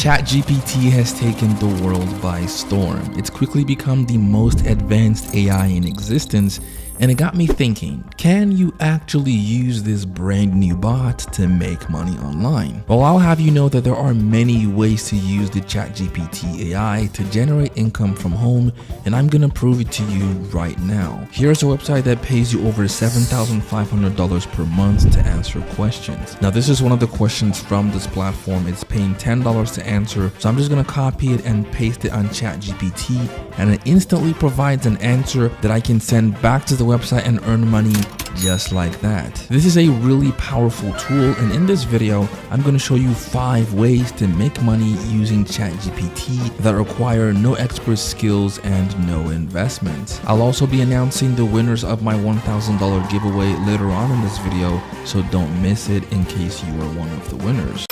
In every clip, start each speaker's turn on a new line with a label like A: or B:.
A: ChatGPT has taken the world by storm. It's quickly become the most advanced AI in existence, and it got me thinking, can you actually use this brand new bot to make money online? Well, I'll have you know that there are many ways to use the ChatGPT AI to generate income from home, and I'm gonna prove it to you right now. Here's a website that pays you over $7,500 per month to answer questions. Now, this is one of the questions from this platform. It's paying $10 to answer, so I'm just gonna copy it and paste it on ChatGPT, and it instantly provides an answer that I can send back to the website and earn money just like that. This is a really powerful tool, and in this video I'm going to show you 5 ways to make money using ChatGPT that require no expert skills and no investment. I'll also be announcing the winners of my $1,000 giveaway later on in this video, so don't miss it in case you are one of the winners.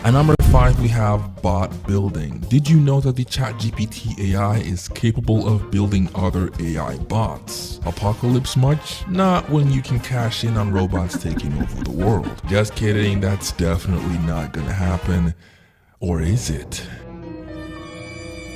A: At number 5, we have bot building. Did you know that the ChatGPT AI is capable of building other AI bots? Apocalypse much? Not when you can cash in on robots taking over the world. Just kidding, that's definitely not gonna happen. Or is it?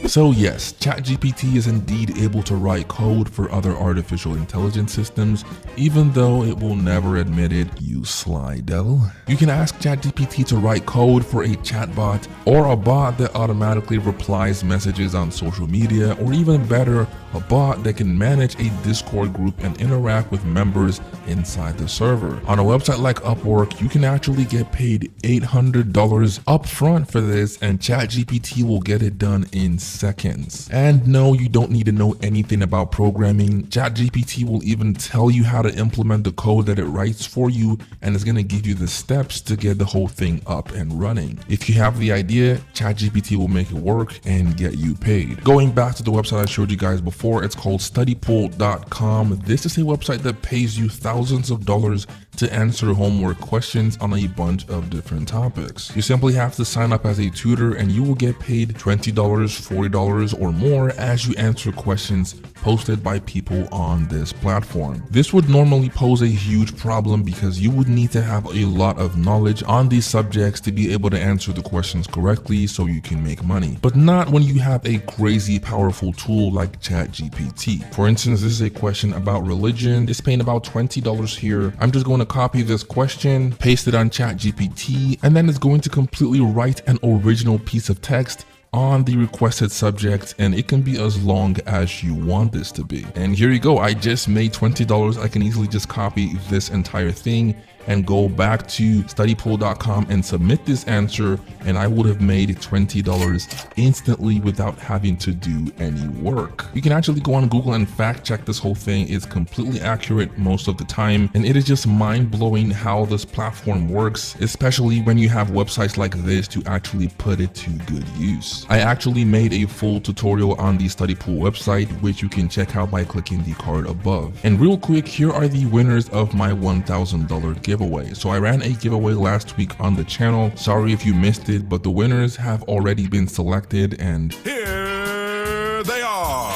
A: So yes, ChatGPT is indeed able to write code for other artificial intelligence systems, even though it will never admit it, you sly devil. You can ask ChatGPT to write code for a chatbot or a bot that automatically replies messages on social media, or even better, a bot that can manage a Discord group and interact with members inside the server. On a website like Upwork, you can actually get paid $800 upfront for this, and ChatGPT will get it done in seconds. And no, you don't need to know anything about programming. ChatGPT will even tell you how to implement the code that it writes for you, and it's going to give you the steps to get the whole thing up and running. If you have the idea, ChatGPT will make it work and get you paid. Going back to the website I showed you guys before, it's called studypool.com. This is a website that pays you thousands of dollars to answer homework questions on a bunch of different topics. You simply have to sign up as a tutor, and you will get paid $20, $40 or more as you answer questions posted by people on this platform. This would normally pose a huge problem because you would need to have a lot of knowledge on these subjects to be able to answer the questions correctly so you can make money. But not when you have a crazy powerful tool like ChatGPT. For instance, this is a question about religion. It's paying about $20 here. I'm just going to copy this question, paste it on ChatGPT, and then it's going to completely write an original piece of text on the requested subject, and it can be as long as you want this to be. And here you go, I just made $20. I can easily just copy this entire thing and go back to studypool.com and submit this answer, and I would have made $20 instantly without having to do any work. You can actually go on Google and fact check this whole thing. It's completely accurate most of the time, and it is just mind-blowing how this platform works, especially when you have websites like this to actually put it to good use. I actually made a full tutorial on the Studypool website, which you can check out by clicking the card above. And real quick, here are the winners of my $1,000 giveaway. So I ran a giveaway last week on the channel. Sorry if you missed it, but the winners have already been selected, and here they are.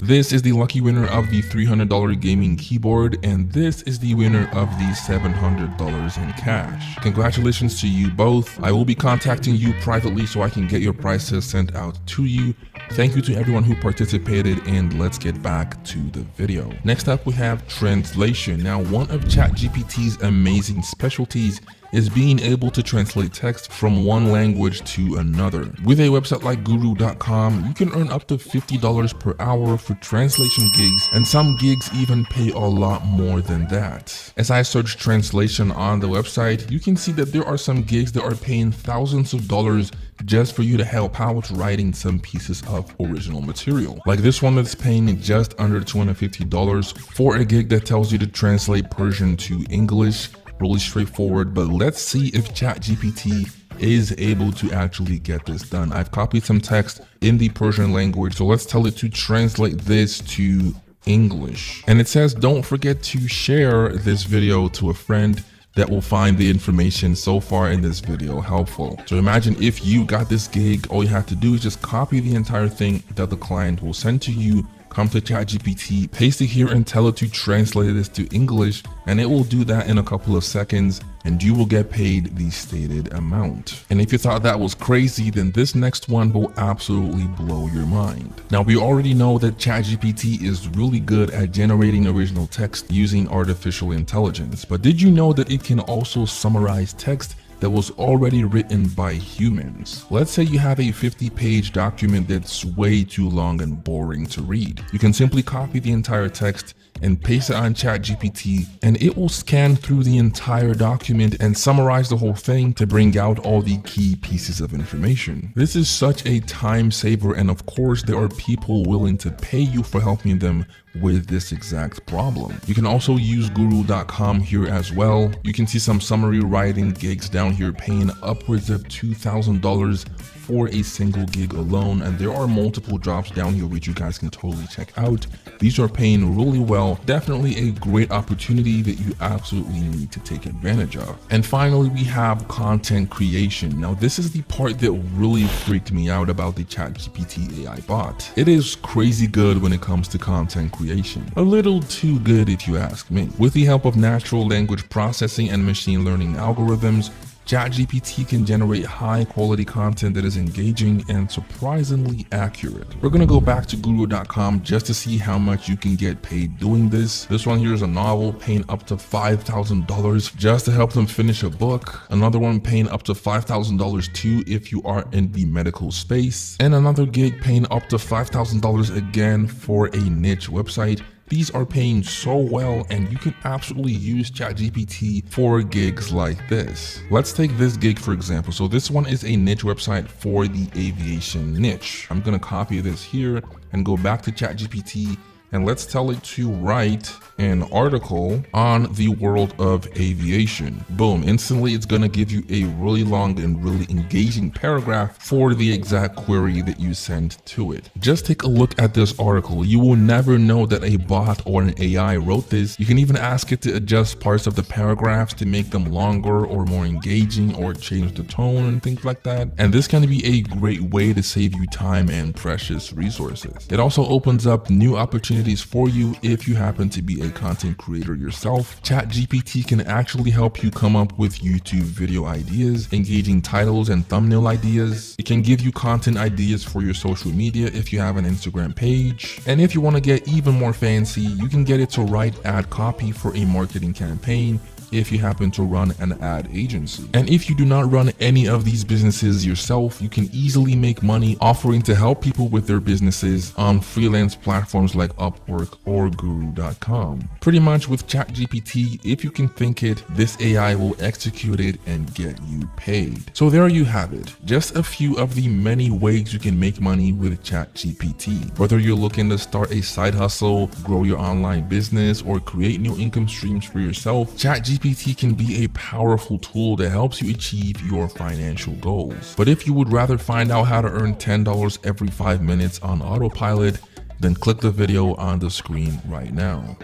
A: This is the lucky winner of the $300 gaming keyboard, and this is the winner of the $700 in cash. Congratulations to you both. I will be contacting you privately so I can get your prices sent out to you. Thank you to everyone who participated, and let's get back to the video. Next up, we have translation. Now, one of ChatGPT's amazing specialties is being able to translate text from one language to another. With a website like guru.com, you can earn up to $50 per hour for translation gigs, and some gigs even pay a lot more than that. As I search translation on the website, you can see that there are some gigs that are paying thousands of dollars just for you to help out writing some pieces of original material. Like this one that's paying just under $250 for a gig that tells you to translate Persian to English. Really straightforward, but let's see if ChatGPT is able to actually get this done. I've copied some text in the Persian language, so let's tell it to translate this to English. And it says, don't forget to share this video to a friend that will find the information so far in this video helpful. So imagine if you got this gig, all you have to do is just copy the entire thing that the client will send to you, come to ChatGPT, paste it here and tell it to translate this to English, and it will do that in a couple of seconds, and you will get paid the stated amount. And if you thought that was crazy, then this next one will absolutely blow your mind. Now, we already know that ChatGPT is really good at generating original text using artificial intelligence, but did you know that it can also summarize text that was already written by humans? Let's say you have a 50-page document that's way too long and boring to read. You can simply copy the entire text and paste it on ChatGPT, and it will scan through the entire document and summarize the whole thing to bring out all the key pieces of information. This is such a time saver, and of course there are people willing to pay you for helping them with this exact problem. You can also use Guru.com here as well. You can see some summary writing gigs down here paying upwards of $2,000 for a single gig alone, and there are multiple jobs down here which you guys can totally check out. These are paying really well. Definitely a great opportunity that you absolutely need to take advantage of. And finally, we have content creation. Now, this is the part that really freaked me out about the ChatGPT AI bot. It is crazy good when it comes to content creation. A little too good if you ask me. With the help of natural language processing and machine learning algorithms, ChatGPT can generate high quality content that is engaging and surprisingly accurate. We're gonna go back to Guru.com just to see how much you can get paid doing this. This one here is a novel paying up to $5,000 just to help them finish a book. Another one paying up to $5,000 too if you are in the medical space. And another gig paying up to $5,000 again for a niche website. These are paying so well, and you can absolutely use ChatGPT for gigs like this. Let's take this gig for example. So this one is a niche website for the aviation niche. I'm gonna copy this here and go back to ChatGPT, and let's tell it to write an article on the world of aviation. Boom, instantly it's gonna give you a really long and really engaging paragraph for the exact query that you sent to it. Just take a look at this article. You will never know that a bot or an AI wrote this. You can even ask it to adjust parts of the paragraphs to make them longer or more engaging, or change the tone and things like that. And this can be a great way to save you time and precious resources. It also opens up new opportunities for you if you happen to be a content creator yourself. ChatGPT can actually help you come up with YouTube video ideas, engaging titles and thumbnail ideas. It can give you content ideas for your social media if you have an Instagram page. And if you want to get even more fancy, you can get it to write ad copy for a marketing campaign if you happen to run an ad agency. And if you do not run any of these businesses yourself, you can easily make money offering to help people with their businesses on freelance platforms like Upwork or Guru.com. Pretty much with ChatGPT, if you can think it, this AI will execute it and get you paid. So there you have it, just a few of the many ways you can make money with ChatGPT. Whether you're looking to start a side hustle, grow your online business, or create new income streams for yourself, ChatGPT can be a powerful tool that helps you achieve your financial goals. But if you would rather find out how to earn $10 every 5 minutes on autopilot, then click the video on the screen right now.